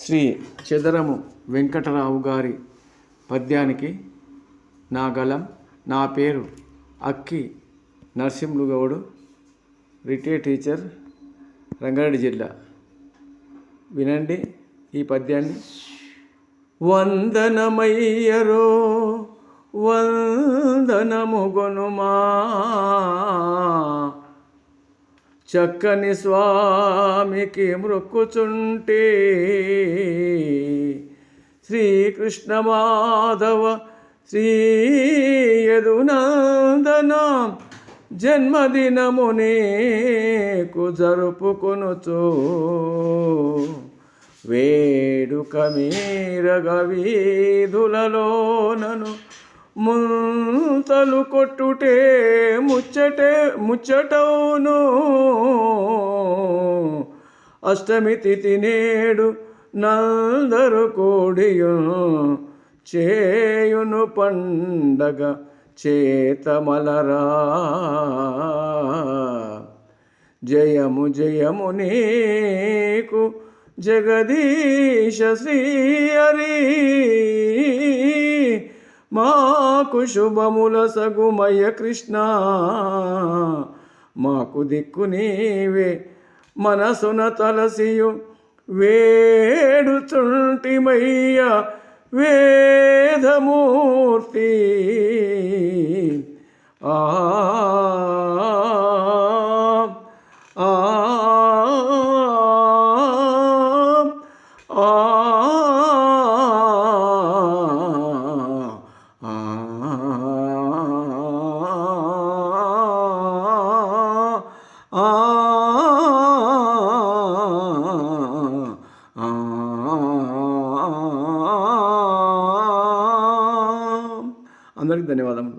శ్రీ చెదరము వెంకటరావు గారి పద్యానికి నా గలం. నా పేరు అక్కి నరసింహులు గౌడు, రిటైర్డ్ టీచర్, రంగారెడ్డి జిల్లా. వినండి ఈ పద్యాన్ని. వందనమయ్యరో వందనము గొనుమా, చక్కని స్వామికి మృక్కుచుంటే, శ్రీకృష్ణ మాధవ శ్రీ యదునందన జన్మదినము నీకు జరుపుకొనుచు, వేడుక మీరగ వీధులలోనను ముంతలు కొట్టుటే ముచ్చటవును. అష్టమి తిథి నేడు నందరు కూడియును, చేయును పండగ చేతమలరా. జయము జయము నీకు జగదీశ శ్రీహరి, మాకు శుభముల సగుమయ కృష్ణ. మాకు దిక్కు నీవే మనసున తలసియు వేడుచుంటిమయ్య వేదమూర్తి. ఆ ఆ అందరికీ ధన్యవాదములు.